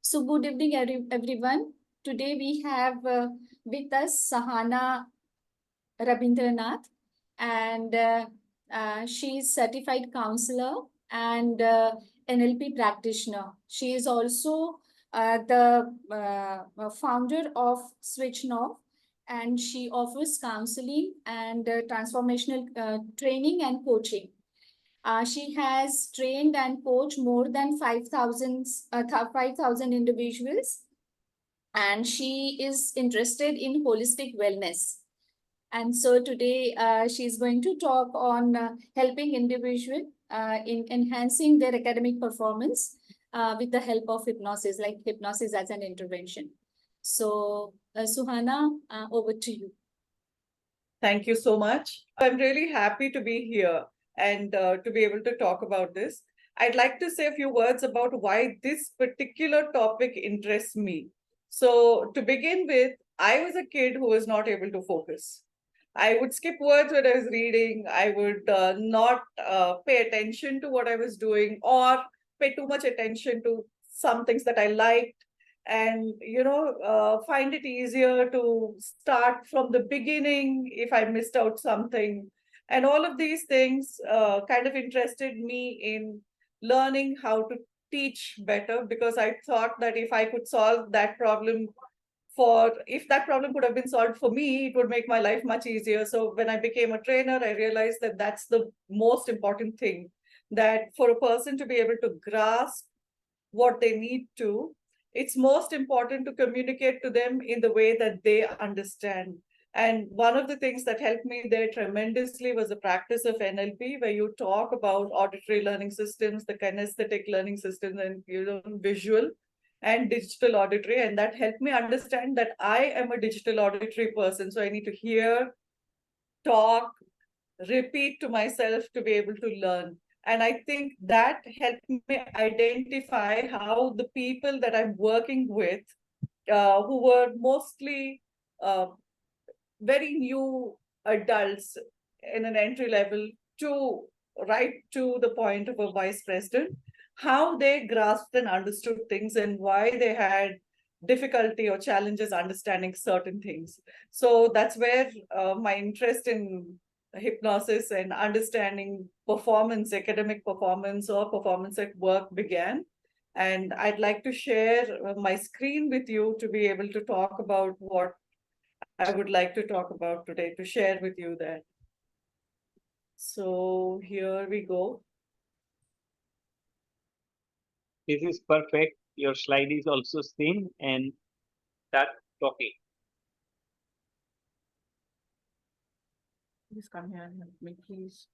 So good evening, everyone. Today we have with us Sahana Rabindranath, and she is certified counselor and NLP practitioner. She is also the founder of Switch Now, and she offers counseling and transformational training and coaching. She has trained and coached more than 5,000 individuals, and she is interested in holistic wellness. And so today she's going to talk on helping individual in enhancing their academic performance with the help of hypnosis, like hypnosis as an intervention. So Suhana, over to you. Thank you so much. I'm really happy to be here and to be able to talk about this. I'd like to say a few words about why this particular topic interests me. So, to begin with, I was a kid who was not able to focus. I would skip words when I was reading. I would not pay attention to what I was doing or pay too much attention to some things that I liked, and find it easier to start from the beginning if I missed out something. And all of these things kind of interested me in learning how to teach better, because I thought that if I could solve that problem, for if that problem could have been solved for me, it would make my life much easier. So when I became a trainer, I realized that that's the most important thing, that for a person to be able to grasp what they need to, it's most important to communicate to them in the way that they understand. And one of the things that helped me there tremendously was the practice of NLP, where you talk about auditory learning systems, the kinesthetic learning systems, and visual and digital auditory. And that helped me understand that I am a digital auditory person. So I need to hear, talk, repeat to myself to be able to learn. And I think that helped me identify how the people that I'm working with, who were mostly uh, very new adults in an entry level to right to the point of a vice president, how they grasped and understood things and why they had difficulty or challenges understanding certain things. So that's where my interest in hypnosis and understanding performance, academic performance or performance at work began. And I'd like to share my screen with you to be able to talk about what I would like to talk about today, to share with you that. So here we go. This is perfect. Your slide is also seen and start talking. Please come here and help me, please.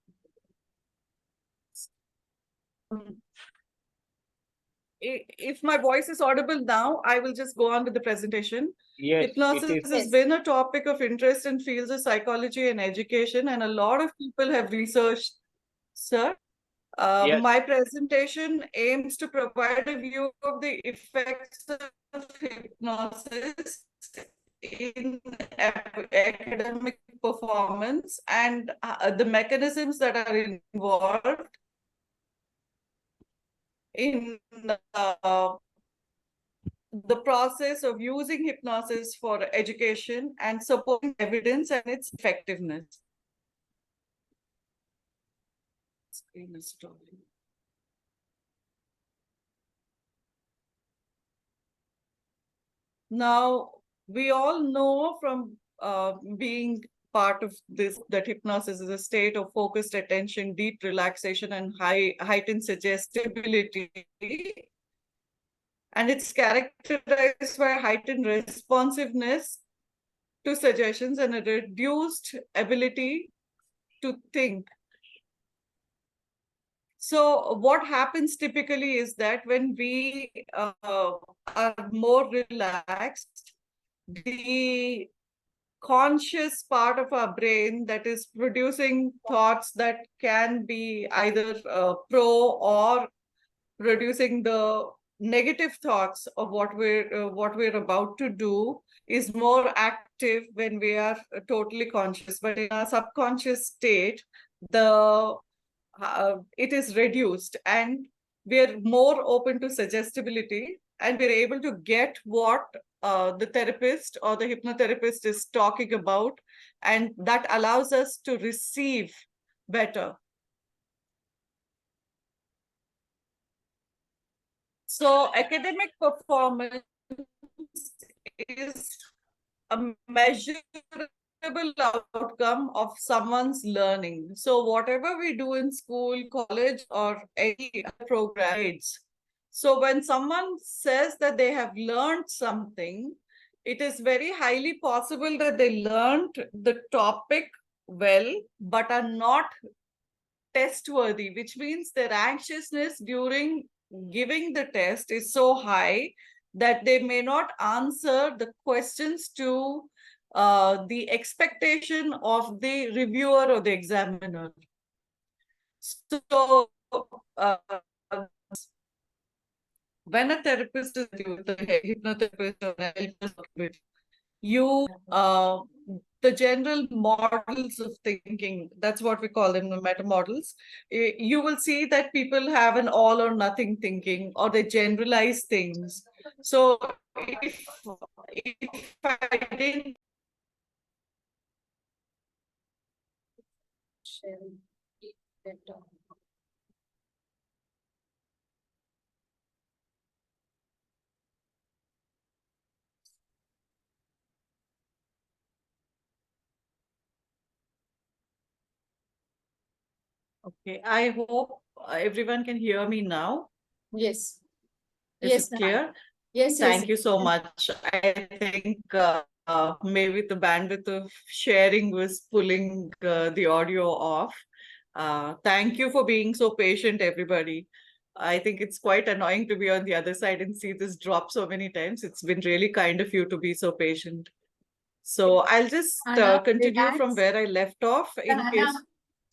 If my voice is audible now, I will just go on with the presentation. Yes, Hypnosis has been a topic of interest in fields of psychology and education, and a lot of people have researched. Sir, Yes. my presentation aims to provide a view of the effects of hypnosis in academic performance and the mechanisms that are involved in the process of using hypnosis for education and supporting evidence and its effectiveness. Screen is stalling. Now, we all know from being part of this that hypnosis is a state of focused attention, deep relaxation, and heightened suggestibility. And it's characterized by heightened responsiveness to suggestions and a reduced ability to think. So what happens typically is that when we are more relaxed, the conscious part of our brain that is producing thoughts that can be either pro or reducing the negative thoughts of what we're about to do is more active when we are totally conscious. But in our subconscious state, the it is reduced, and we're more open to suggestibility. and we're able to get what the therapist or the hypnotherapist is talking about, and that allows us to receive better. So academic performance is a measurable outcome of someone's learning. So whatever we do in school, college, or any other programs. So when someone says that they have learned something, it is very highly possible that they learned the topic well, but are not test worthy, which means their anxiousness during giving the test is so high that they may not answer the questions to the expectation of the reviewer or the examiner. So, uh, when a therapist is with a hypnotherapist or a helper, you the general models of thinking, that's what we call them, the meta models. You will see that people have an all or nothing thinking, or they generalize things. So if I didn't Sharing better. okay, I hope everyone can hear me now. Yes. Is Yes, it Nahana. clear? Yes, Thank you so yes. much. I think maybe the bandwidth of sharing was pulling the audio off. Thank you for being so patient, everybody. I think it's quite annoying to be on the other side and see this drop so many times. It's been really kind of you to be so patient. So I'll just Sahana, continue from relax. where I left off in Sahana, case.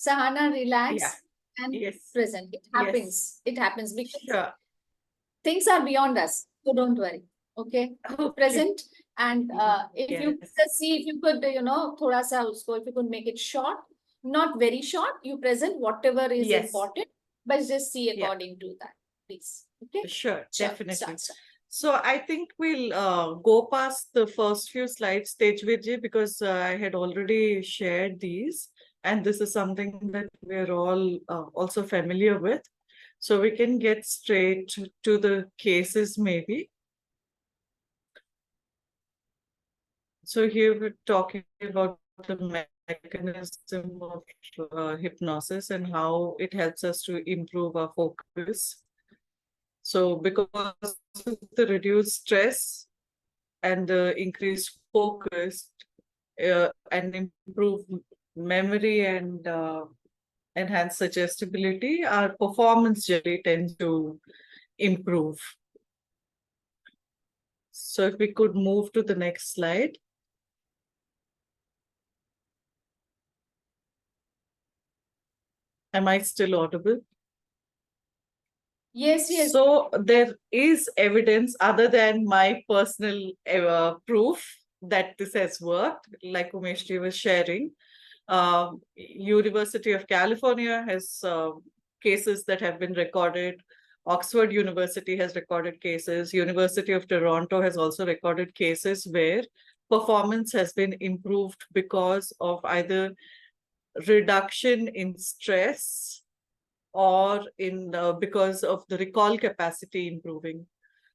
Sahana, Yeah, relax and yes, present. It yes, happens. It happens because sure. things are beyond us. So don't worry. Okay. So Okay, present. And if you yes, just see, if you could, thoda sa usko, if you could make it short, not very short, you present whatever is yes, important, but just see yeah. according to that, please. Okay. Sure, Sure. definitely. Start. So I think we'll go past the first few slides, Tejvidji, because I had already shared these, and this is something that we're all also familiar with. So we can get straight to the cases maybe. So here we're talking about the mechanism of hypnosis and how it helps us to improve our focus. So because of the reduced stress and the increased focus and improve memory and enhance suggestibility, our performance generally tends to improve. So if we could move to the next slide. Am I still audible? Yes, yes. So there is evidence other than my personal proof that this has worked, like Umeshji was sharing. University of California has cases that have been recorded. Oxford University has recorded cases. University of Toronto has also recorded cases where performance has been improved because of either reduction in stress or in because of the recall capacity improving.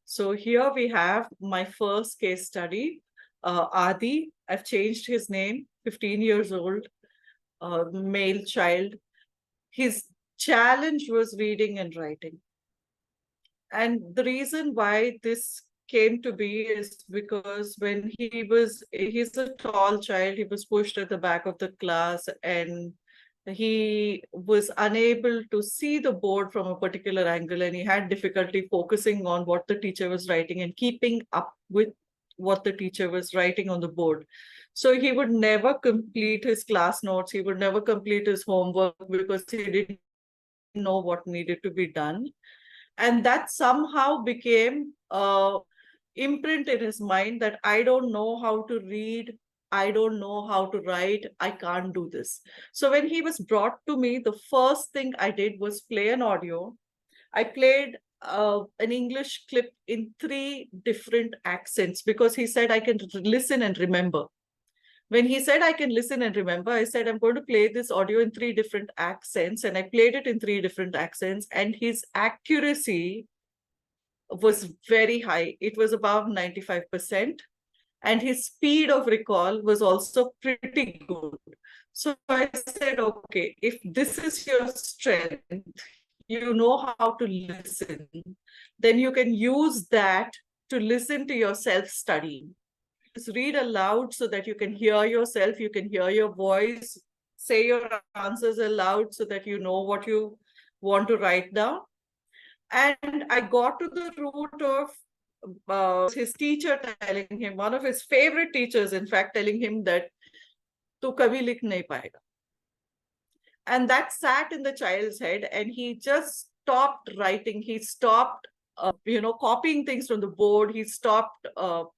So here we have my first case study. Adi, I've changed his name, 15 years old, male child. His challenge was reading and writing. And the reason why this came to be is because when he's a tall child, he was pushed at the back of the class and he was unable to see the board from a particular angle and he had difficulty focusing on what the teacher was writing and keeping up with what the teacher was writing on the board. So he would never complete his class notes, he would never complete his homework because he didn't know what needed to be done. And that somehow became imprint in his mind that I don't know how to read, I don't know how to write, I can't do this. So when he was brought to me, the first thing I did was play an audio. I played an English clip in 3 different accents because he said, I can listen and remember. When he said, I can listen and remember, I said, I'm going to play this audio in 3 different accents. And I played it in 3 different accents. And his accuracy was very high. It was above 95%. And his speed of recall was also pretty good. So I said, okay, if this is your strength, you know how to listen, then you can use that to listen to yourself studying. Just read aloud so that you can hear yourself, you can hear your voice, say your answers aloud so that you know what you want to write down. And I got to the root of his teacher telling him, one of his favorite teachers, in fact, telling him that tu kabhi likh nahi payega. And that sat in the child's head, and he just stopped writing. He stopped, copying things from the board. He stopped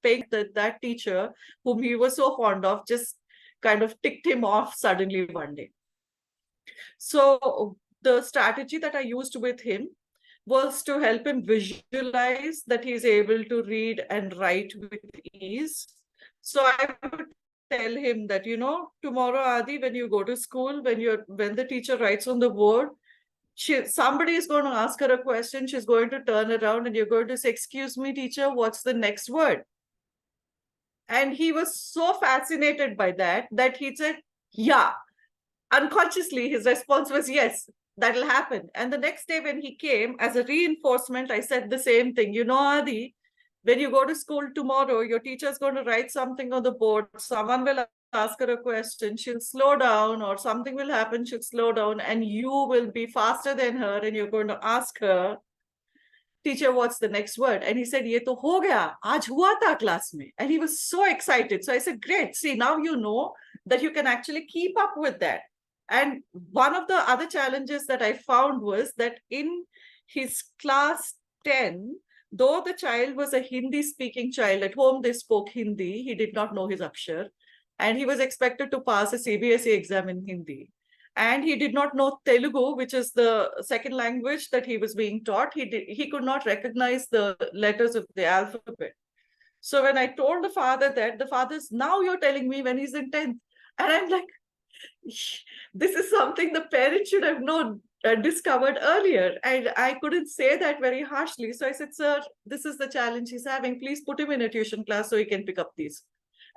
paying that teacher, whom he was so fond of, just kind of ticked him off suddenly one day. So the strategy that I used with him was to help him visualize that he's able to read and write with ease. So I would tell him that, tomorrow, Adi, when you go to school, when the teacher writes on the board, somebody is going to ask her a question, she's going to turn around and you're going to say, excuse me, teacher, what's the next word? And he was so fascinated by that he said, yeah. Unconsciously, his response was, yes, that'll happen. And the next day when he came, as a reinforcement, I said the same thing. Adi, when you go to school tomorrow, your teacher's going to write something on the board. Someone will ask her a question. She'll slow down, or something will happen. She'll slow down, and you will be faster than her, and you're going to ask her, teacher, what's the next word? And he said, ye to ho gaya, aaj hua tha class mein. And he was so excited. So I said, great. See, now you know that you can actually keep up with that. And one of the other challenges that I found was that in his class 10, though the child was a Hindi speaking child, at home they spoke Hindi, he did not know his Akshar, and he was expected to pass a CBSE exam in Hindi. And he did not know Telugu, which is the second language that he was being taught. He could not recognize the letters of the alphabet. So when I told the father that, the father's, now you're telling me when he's in 10th. And I'm like, this is something the parents should have known, discovered earlier. And I couldn't say that very harshly. So I said, sir, this is the challenge he's having. Please put him in a tuition class so he can pick up these.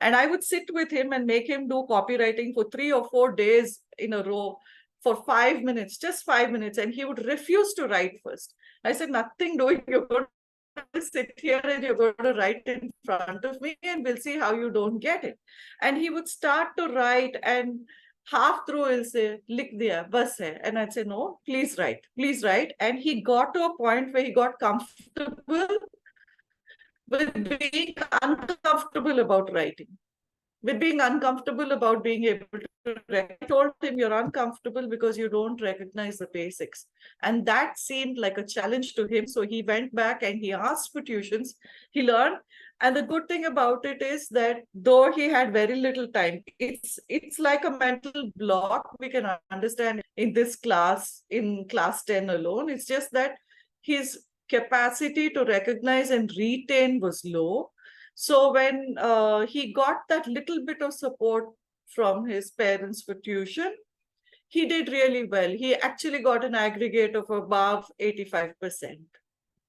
And I would sit with him and make him do copywriting for 3 or 4 days in a row for 5 minutes, just 5 minutes. And he would refuse to write first. I said, nothing doing. You're going to sit here and you're going to write in front of me, and we'll see how you don't get it. And he would start to write, and half through he'll say, likh diya, bas hai. And I'd say, no, please write, please write. And he got to a point where he got comfortable with being uncomfortable about writing, with being uncomfortable about being able to write. I told him, you're uncomfortable because you don't recognize the basics. And that seemed like a challenge to him. So he went back and he asked for tuitions. He learned. And the good thing about it is that though he had very little time, it's like a mental block. We can understand in this class, in class 10 alone. It's just that his capacity to recognize and retain was low. So when he got that little bit of support from his parents for tuition, he did really well. He actually got an aggregate of above 85%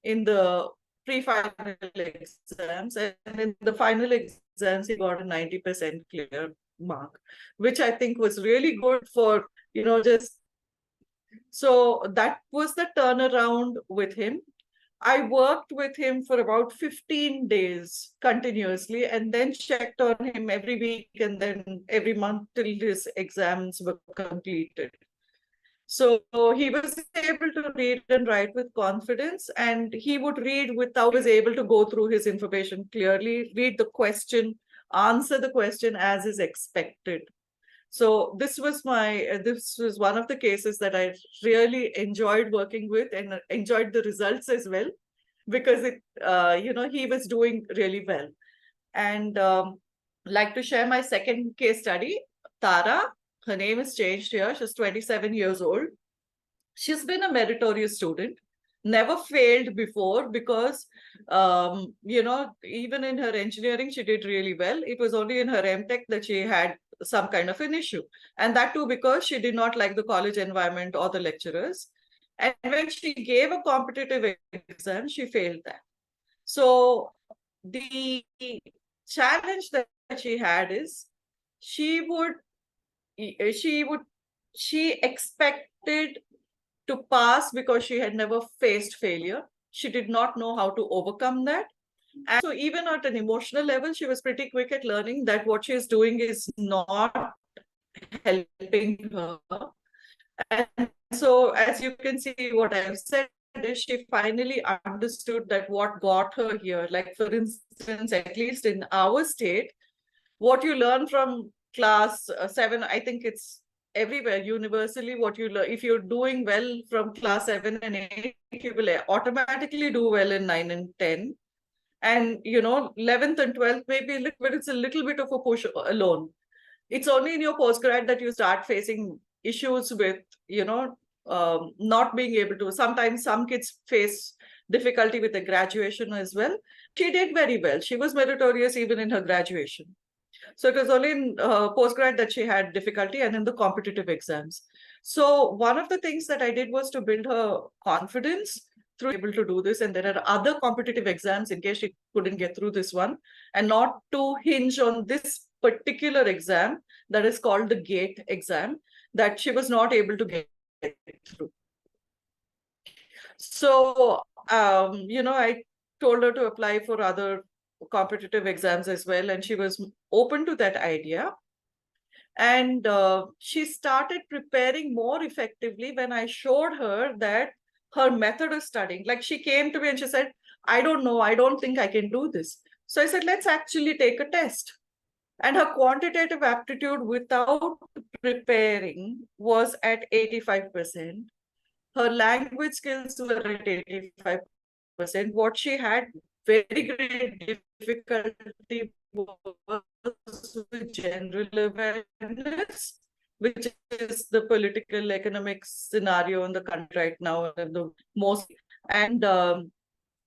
in the pre-final exams. And in the final exams, he got a 90% clear mark, which I think was really good for, just. So that was the turnaround with him. I worked with him for about 15 days continuously, and then checked on him every week and then every month till his exams were completed. So he was able to read and write with confidence, and he would read without, was able to go through his information clearly, read the question, answer the question as is expected. So this was one of the cases that I really enjoyed working with, and enjoyed the results as well, because he was doing really well. And like to share my second case study, Tara. Her name is changed here. She's 27 years old. She's been a meritorious student. never failed before because, even in her engineering, she did really well. It was only in her MTech that she had some kind of an issue. And that too because she did not like the college environment or the lecturers. And when she gave a competitive exam, she failed that. So the challenge that she had is she would she would she expected to pass because she had never faced failure. She did not know how to overcome that. And so even at an emotional level, she was pretty quick at learning that what she is doing is not helping her. And so as you can see, what I've said is she finally understood that what got her here. Like for instance, at least in our state, what you learn from class 7, I think it's everywhere universally what you learn. If you're doing well from class 7 and 8, you will automatically do well in 9 and 10. And 11th and 12th maybe but it's a little bit of a push alone. It's only in your postgrad that you start facing issues with not being able to. Sometimes some kids face difficulty with the graduation as well. She did very well. She was meritorious even in her graduation. So it was only in postgrad that she had difficulty and in the competitive exams. So one of the things that I did was to build her confidence through able to do this. And there are other competitive exams in case she couldn't get through this one, and not to hinge on this particular exam that is called the GATE exam that she was not able to get through. So, I told her to apply for other competitive exams as well, and she was open to that idea. And she started preparing more effectively when I showed her that her method of studying. Like she came to me and she said, I don't know, I don't think I can do this. So I said, let's actually take a test. And her quantitative aptitude without preparing was at 85%. Her language skills were at 85%. What she had very great difficulty was with general awareness, which is the political economic scenario in the country right now, and the most, and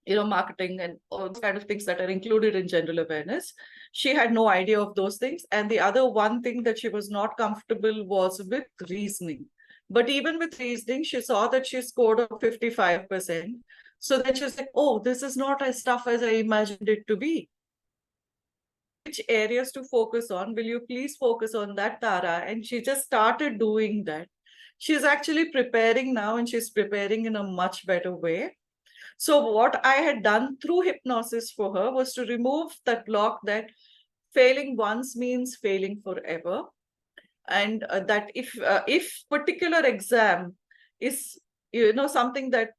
marketing and all those kind of things that are included in general awareness. She had no idea of those things. And the other one thing that she was not comfortable was with reasoning. But even with reasoning, she saw that she scored a 55%. So then she was like, oh, this is not as tough as I imagined it to be. Which areas to focus on? Will you please focus on that, Tara? And she just started doing that. She's actually preparing now, and she's preparing in a much better way. So what I had done through hypnosis for her was to remove that block that failing once means failing forever. And that if particular exam is something that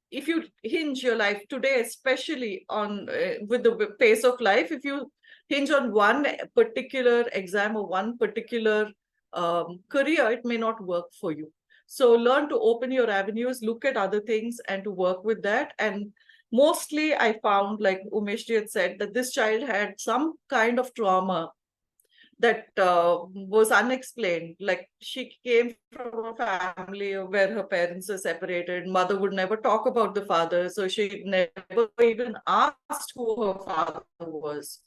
if you hinge your life today, especially on with the pace of life, if you hinge on one particular exam or one particular career, it may not work for you. So learn to open your avenues, look at other things, and to work with that. And mostly I found, like Umesh had said, that this child had some kind of trauma that was unexplained. Like she came from a family where her parents are separated. Mother would never talk about the father, so she never even asked who her father was.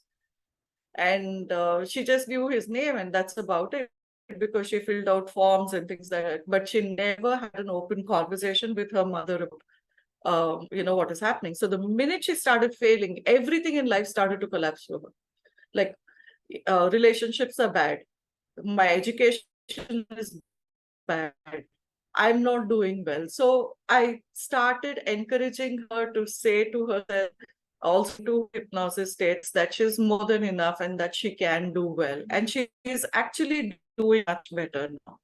And she just knew his name, and that's about it, because she filled out forms and things like that. But she never had an open conversation with her mother about what is happening. So the minute she started failing, everything in life started to collapse for her. Like relationships are bad, my education is bad, I'm not doing well. So I started encouraging her to say to herself, also to hypnosis states, that she's more than enough and that she can do well. And she is actually doing much better now.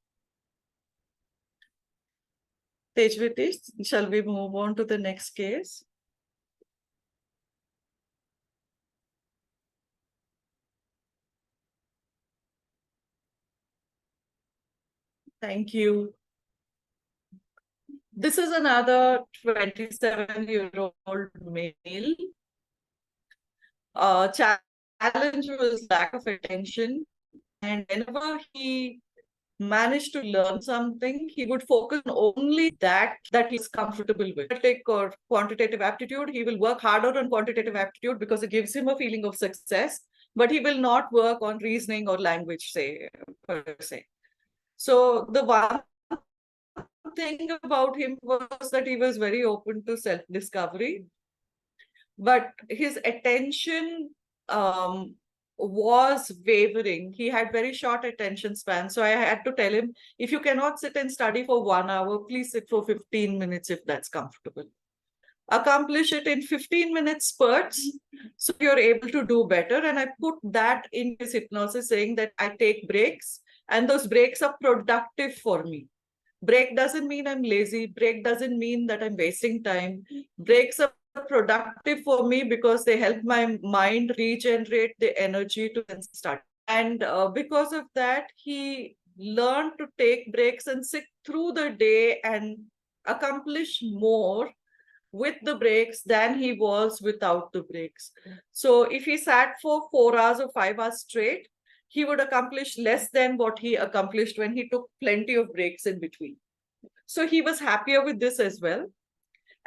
Tejviti, shall we move on to the next case? Thank you. This is another 27-year-old male. Challenge was lack of attention. And whenever he manage to learn something, he would focus on only that he's comfortable with. Or quantitative aptitude, he will work harder on quantitative aptitude because it gives him a feeling of success, but he will not work on reasoning or language, say, per se. So the one thing about him was that he was very open to self-discovery, but his attention was wavering. He had very short attention span. So I had to tell him, if you cannot sit and study for 1 hour, please sit for 15 minutes if that's comfortable. Accomplish it in 15 minutes spurts so you're able to do better. And I put that in his hypnosis, saying that I take breaks and those breaks are productive for me. Break doesn't mean I'm lazy. Break doesn't mean that I'm wasting time. Breaks are productive for me because they help my mind regenerate the energy to then start. And because of that, he learned to take breaks and sit through the day and accomplish more with the breaks than he was without the breaks. So if he sat for 4 hours or 5 hours straight, he would accomplish less than what he accomplished when he took plenty of breaks in between. So he was happier with this as well.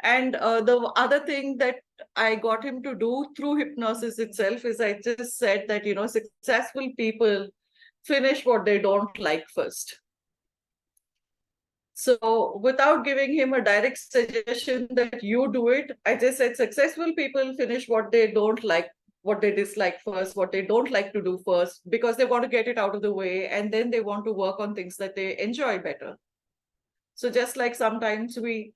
And the other thing that I got him to do through hypnosis itself is I just said that, successful people finish what they don't like first. So without giving him a direct suggestion that you do it, I just said successful people finish what they don't like, what they dislike first, what they don't like to do first, because they want to get it out of the way. And then they want to work on things that they enjoy better. So just like sometimes we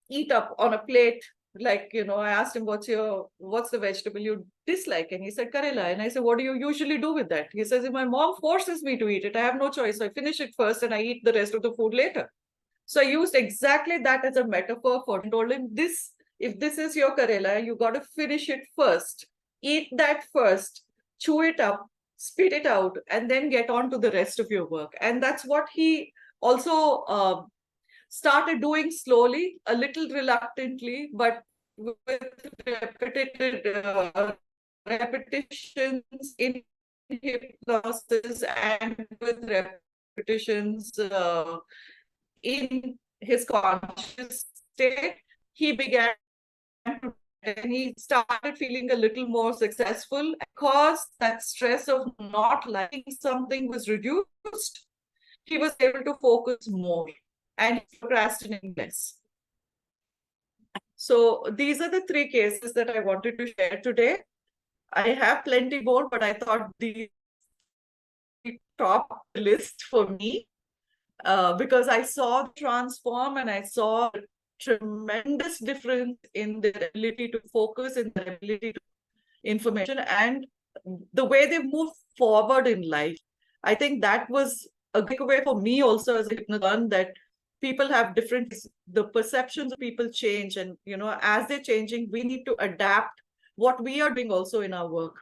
eat up on a plate, like, I asked him, what's the vegetable you dislike? And he said, Karela. And I said, what do you usually do with that? He says, if my mom forces me to eat it, I have no choice. So I finish it first and I eat the rest of the food later. So I used exactly that as a metaphor for him. Told him, if this is your Karela, you got to finish it first. Eat that first, chew it up, spit it out, and then get on to the rest of your work. And that's what he also started doing slowly, a little reluctantly, but with repetitions in hypnosis and with repetitions in his conscious state, he began to, and he started feeling a little more successful because that stress of not liking something was reduced. He was able to focus more and procrastinating less. So these are the 3 cases that I wanted to share today. I have plenty more, but I thought the top list for me because I saw the transform and I saw a tremendous difference in their ability to focus, in their ability to information, and the way they move forward in life. I think that was a takeaway for me also as a hypnotist, that people have different, the perceptions of people change, and as they're changing, we need to adapt what we are doing also in our work.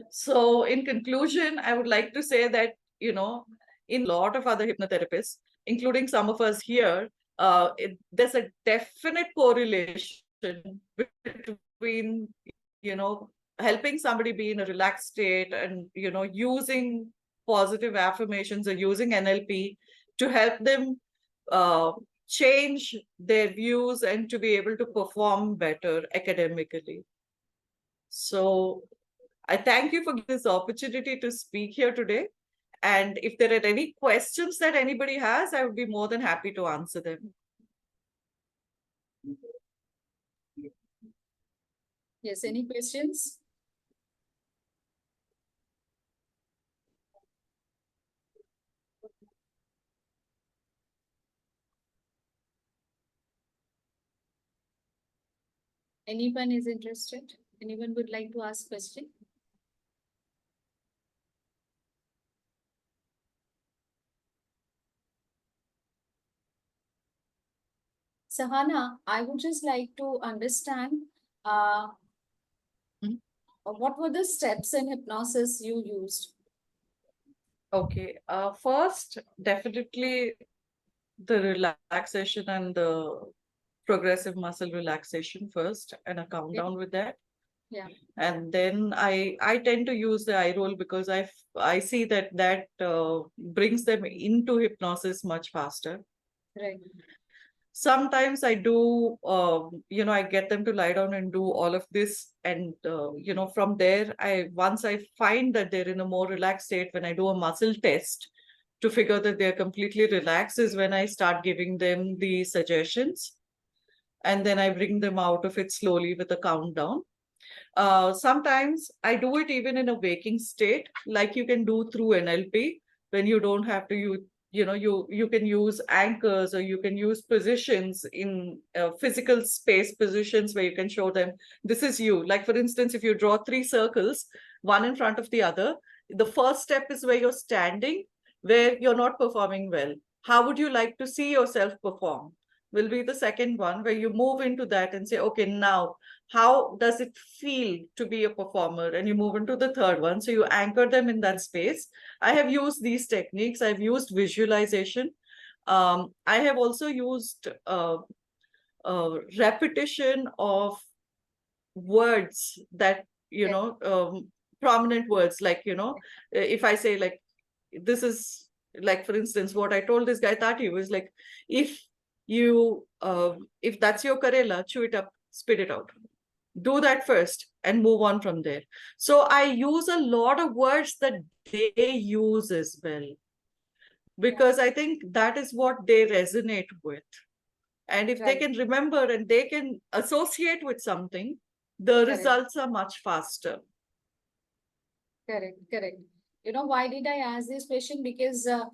So in conclusion, I would like to say that in a lot of other hypnotherapists, including some of us here, there's a definite correlation between helping somebody be in a relaxed state and using positive affirmations or using NLP to help them change their views and to be able to perform better academically. So I thank you for this opportunity to speak here today. And if there are any questions that anybody has, I would be more than happy to answer them. Yes, any questions? Anyone is interested? Anyone would like to ask question? Sahana, I would just like to understand what were the steps in hypnosis you used? Okay. First, definitely the relaxation and the progressive muscle relaxation first, and a countdown with that. Yeah. And then I tend to use the eye roll because I see that brings them into hypnosis much faster. Right. Sometimes I do, I get them to lie down and do all of this. And, from there, once I find that they're in a more relaxed state, when I do a muscle test to figure that they're completely relaxed, is when I start giving them the suggestions. And then I bring them out of it slowly with a countdown. Sometimes I do it even in a waking state, like you can do through NLP, when you don't have to you can use anchors, or you can use positions in physical space positions where you can show them this is you. Like for instance, if you draw three circles, one in front of the other, the first step is where you're standing, where you're not performing well. How would you like to see yourself perform? Will be the second one, where you move into that and say, okay, now how does it feel to be a performer? And you move into the third one. So you anchor them in that space. I have used these techniques. I've used visualization. I have also used repetition of words that, Yeah. prominent words, like, if I say, like, this is, like, for instance, what I told this guy Tati was like, if if that's your Karela, chew it up, spit it out. Do that first and move on from there. So I use a lot of words that they use as well, because I think that is what they resonate with. And if they Right. can remember and they can associate with something, the Correct. results are much faster. Correct. Correct. Why did I ask this question? Because I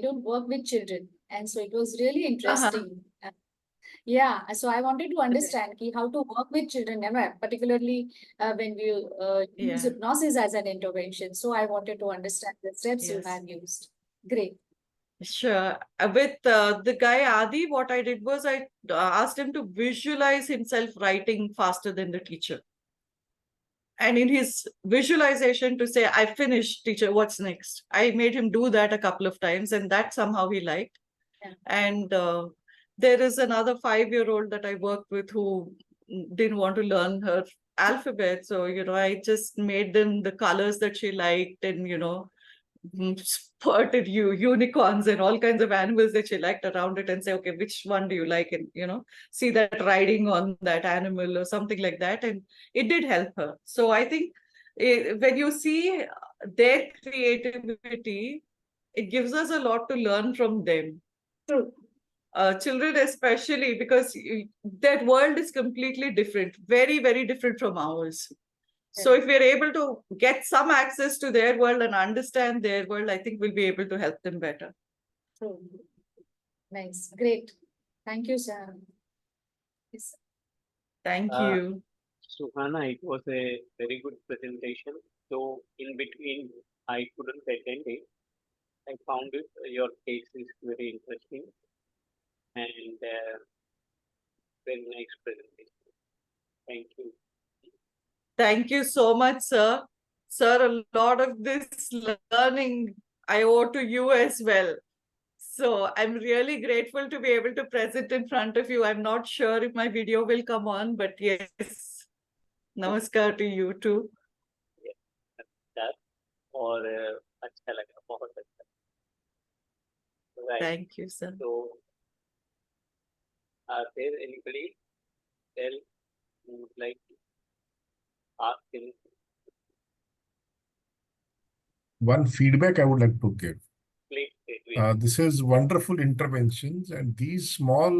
don't work with children, and so it was really Uh-huh. interesting. Yeah, so I wanted to Okay. understand how to work with children, particularly when we use Yeah. hypnosis as an intervention. So I wanted to understand the steps you Yes. have used. Great. Sure. With the guy Adi, what I did was I asked him to visualize himself writing faster than the teacher. And in his visualization to say, I finished, teacher, what's next? I made him do that a couple of times, and that somehow he liked. Yeah. And there is another 5-year-old that I worked with who didn't want to learn her alphabet. So, I just made them the colors that she liked, and, spotted unicorns and all kinds of animals that she liked around it, and say, okay, which one do you like? And, see that riding on that animal or something like that. And it did help her. So I think when you see their creativity, it gives us a lot to learn from them. True. Children especially, because that world is completely different, very, very different from ours. So Correct. if we're able to get some access to their world and understand their world, I think we'll be able to help them better. True. Nice. Great. Thank you, sir. Yes. Thank Uh, you. Suhana, it was a very good presentation. So in between, I couldn't attend it. I found it, your case is very interesting and very nice presentation. Thank you. Thank you so much, sir. Sir, a lot of this learning I owe to you as well. So I'm really grateful to be able to present in front of you. I'm not sure if my video will come on, but yes, namaskar to you too. Yeah, that और अच्छा लगा बहुत अच्छा. Right. Thank you, sir. So are there anybody else who would like to ask anything? One feedback I would like to give. Please, This is wonderful interventions, and these small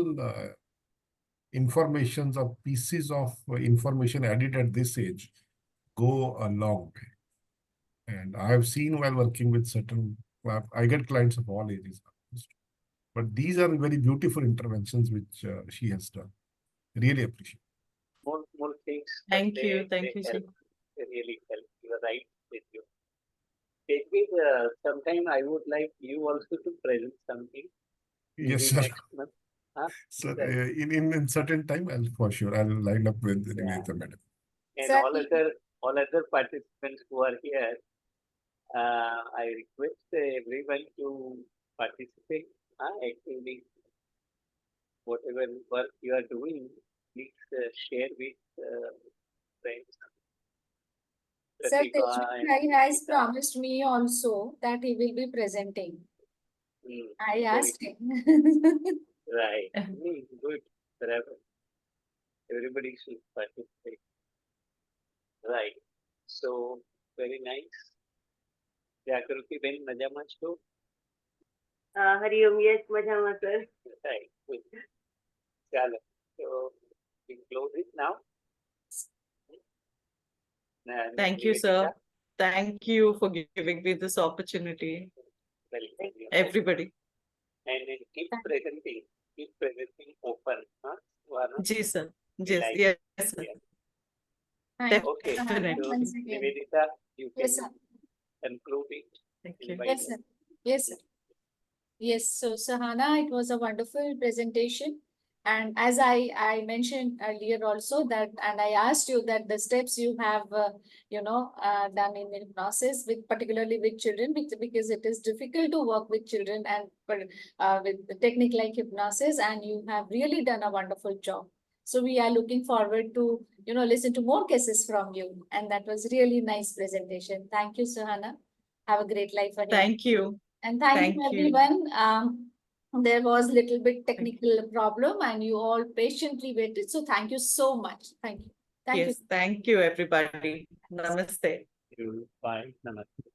informations or pieces of information added at this age go a long way. And I have seen while working with certain, I get clients of all ages, but these are very beautiful interventions which she has done. Really appreciate. more things, but Thank you. they Thank you, sir. help. They really help. You are right with you. Maybe sometime I would like you also to present something Yes, maybe sir. next month. Huh? So Right. in certain time, I'll for sure I'll line up with Yeah. Nivedita madam. And Exactly. all other participants who are here, I request everyone to participate actively. Whatever work you are doing, please share with friends. Sir Pratibha Tejasvi and Bhai has Geeta. promised me also that he will be presenting. I Very asked him. right. Good. Forever. Everybody should participate. Right. So very nice. જાગૃતિ બેન મજામાં છો? Hariom yes મજામાં sir. Right. Good. ચાલો. So we close it now. And Thank you, Nivedita, sir. Thank you for giving me this opportunity. welcome you. Everybody. And then keep presenting open. Huh? Varna? Ji, sir. We Yes, like yes, sir. Yeah. Thank you, Okay. Sahana, So once again. Nivedita, you can Yes, sir. conclude it. Thank you. Invite Yes, sir. Yes, sir. Yes, so Sahana, it was a wonderful presentation. And as I mentioned earlier also that, and I asked you that the steps you have, done in hypnosis with particularly with children, because it is difficult to work with children and with the technique like hypnosis, and you have really done a wonderful job. So we are looking forward to, listen to more cases from you. And that was really nice presentation. Thank you, Sahana. Have a great life ahead. Thank you. And thank you, Thank you. everyone. There was little bit you. technical problem and you all patiently waited. So thank you so much. Thank you. Thank you. Yes, thank you, everybody. Namaste. you. Bye. Namaste.